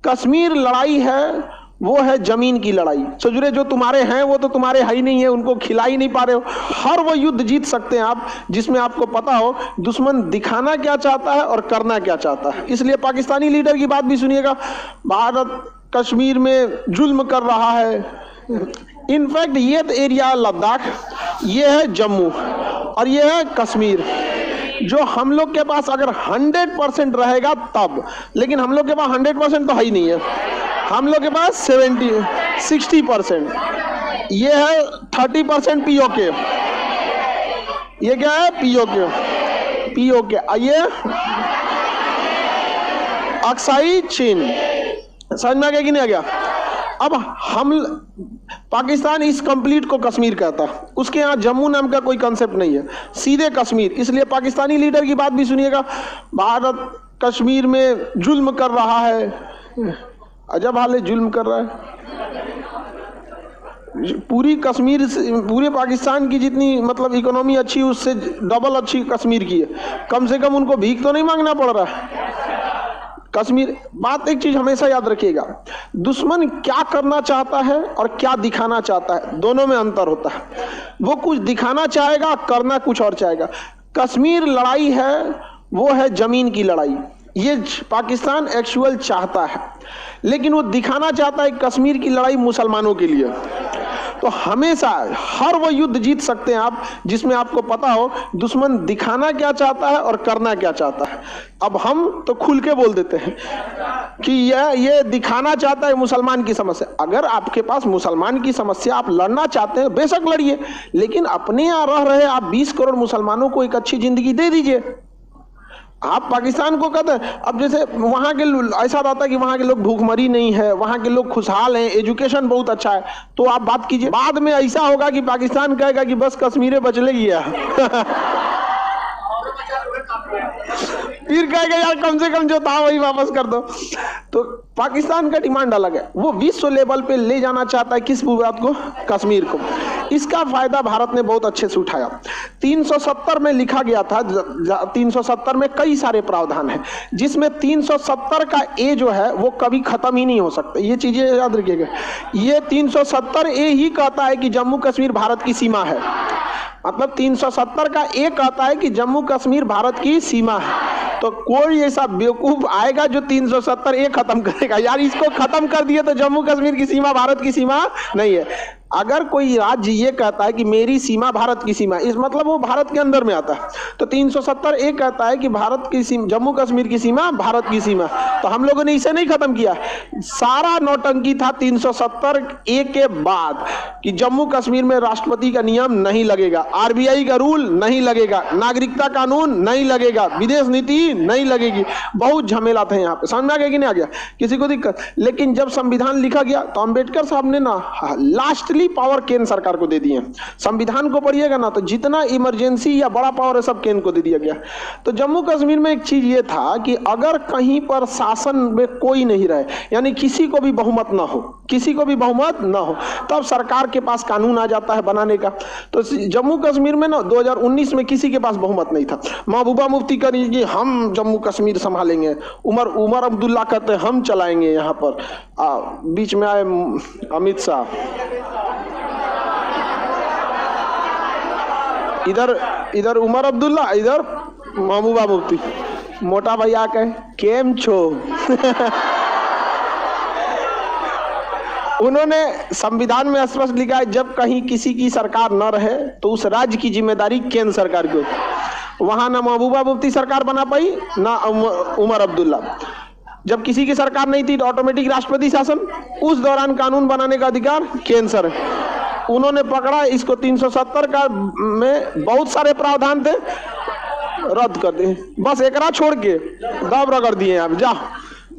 कश्मीर लड़ाई है वो है जमीन की लड़ाई। सजुरे जो तुम्हारे हैं वो तो तुम्हारे है ही नहीं है, उनको खिला ही नहीं पा रहे हो। हर वो युद्ध जीत सकते हैं आप जिसमें आपको पता हो दुश्मन दिखाना क्या चाहता है और करना क्या चाहता है। इसलिए पाकिस्तानी लीडर की बात भी सुनिएगा, भारत कश्मीर में जुल्म कर रहा है। इनफैक्ट ये एरिया लद्दाख, ये है जम्मू और ये है कश्मीर, जो हम लोग के पास अगर 100% रहेगा तब, लेकिन हम लोग के पास 100% तो है ही नहीं है। हम लोग के पास 60%, ये है 30% पीओके। ये क्या है? पीओके। ये अक्साई चीन। समझ में आ गया कि नहीं आ गया? अब हम पाकिस्तान इस कंप्लीट को कश्मीर कहता है, उसके यहाँ जम्मू नाम का कोई कंसेप्ट नहीं है, सीधे कश्मीर। इसलिए पाकिस्तानी लीडर की बात भी सुनिएगा, भारत कश्मीर में जुल्म कर रहा है। अजब हाल है, जुल्म कर रहा है। पूरी कश्मीर, पूरे पाकिस्तान की जितनी मतलब इकोनॉमी अच्छी, उससे डबल अच्छी कश्मीर की है। कम से कम उनको भीख तो नहीं मांगना पड़ रहा है। कश्मीर बात, एक चीज हमेशा याद रखिएगा, दुश्मन क्या करना चाहता है और क्या दिखाना चाहता है, दोनों में अंतर होता है। वो कुछ दिखाना चाहेगा, करना कुछ और चाहेगा। कश्मीर लड़ाई है वो है जमीन की लड़ाई, ये पाकिस्तान एक्चुअल चाहता है, लेकिन वो दिखाना चाहता है कश्मीर की लड़ाई मुसलमानों के लिए। तो हमेशा हर वो युद्ध जीत सकते हैं आप जिसमें आपको पता हो दुश्मन दिखाना क्या चाहता है और करना क्या चाहता है। अब हम तो खुल के बोल देते हैं कि ये दिखाना चाहता है मुसलमान की समस्या। अगर आपके पास मुसलमान की समस्या आप लड़ना चाहते हैं, बेशक लड़िए, लेकिन अपने यहाँ रह रहे आप 20 करोड़ मुसलमानों को एक अच्छी जिंदगी दे दीजिए। आप पाकिस्तान को कहते हैं, अब जैसे वहाँ के ऐसा रहता है कि वहाँ के लोग भूखमरी नहीं है, वहाँ के लोग खुशहाल हैं, एजुकेशन बहुत अच्छा है, तो आप बात कीजिए। बाद में ऐसा होगा कि पाकिस्तान कहेगा कि बस कश्मीर बचले गया फिर कहेगा यार कम से कम जो था वही वापस कर दो। तो पाकिस्तान का डिमांड अलग है, वो विश्व लेवल पे ले जाना चाहता है किस बात को? कश्मीर को। इसका फायदा भारत ने बहुत अच्छे से उठाया। 370 में लिखा गया था, 370 में कई सारे प्रावधान हैं, जिसमें 370 का ए जो है वो कभी खत्म ही नहीं हो सकता। ये चीजें याद रखिएगा। ये 370 ए ही कहता है कि जम्मू कश्मीर भारत की सीमा है, मतलब 370 का ए कहता है कि जम्मू कश्मीर भारत की सीमा है। तो कोई ऐसा बेवकूफ आएगा जो 370 ए खत्म करेगा, यार इसको खत्म कर दिए तो जम्मू कश्मीर की सीमा भारत की सीमा नहीं है। अगर कोई राज्य ये कहता है कि मेरी सीमा भारत की सीमा, इस मतलब वो भारत के अंदर में आता है। तो 370 ए कहता है कि भारत की सीमा, जम्मू कश्मीर की सीमा भारत की सीमा। तो हम लोगों ने इसे नहीं खत्म किया, सारा नौटंकी था 370 ए के बाद कि जम्मू कश्मीर में राष्ट्रपति का नियम नहीं लगेगा, आरबीआई का रूल नहीं लगेगा, नागरिकता कानून नहीं लगेगा, विदेश नीति नहीं लगेगी। बहुत झमेला थे यहाँ पे, समझ में आ गया कि नहीं आ गया? किसी को दिक्कत? लेकिन जब संविधान लिखा गया तो अम्बेडकर साहब ने ना लास्टली पावर केंद्र सरकार को दे दिए। संविधान को पढ़िएगा ना तो जितना इमरजेंसी या बड़ा पावर है सब केंद्र को दे दिया गया। तो जम्मू कश्मीर में एक चीज ये था कि अगर कहीं पर शासन में कोई नहीं रहे, यानी किसी को भी बहुमत ना हो, किसी को भी बहुमत ना हो, तब सरकार के पास कानून आ जाता है बनाने का। तो जम्मू कश्मीर में ना 2019 में किसी के पास बहुमत नहीं था। महबूबा मुफ्ती करेंगे हम जम्मू कश्मीर संभालेंगे, उमर अब्दुल्ला कहते हैं हम चलाएंगे यहाँ पर, बीच में आए अमित शाह, इधर उमर अब्दुल्ला, इधर महबूबा मुफ्ती, मोटा भैया कहे केम छो उन्होंने संविधान में स्पष्ट लिखा है जब कहीं किसी की सरकार न रहे तो उस राज्य की जिम्मेदारी केंद्र सरकार की होती। वहां ना महबूबा मुफ्ती सरकार बना पाई ना उमर अब्दुल्ला। जब किसी की सरकार नहीं थी तो ऑटोमेटिक राष्ट्रपति शासन, उस दौरान कानून बनाने का अधिकार केंद्र सरकार। उन्होंने पकड़ा इसको 370 का में बहुत सारे प्रावधान थे, रद्द कर दिए, बस एकरा छोड़ के दब रगड़ दिए। आप जा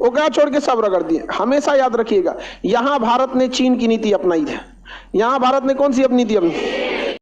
ओकरा छोड़ के सब रगड़ दिए। हमेशा याद रखिएगा, यहाँ भारत ने चीन की नीति अपनाई है। यहाँ भारत ने कौन सी अपनी नीति अपनी?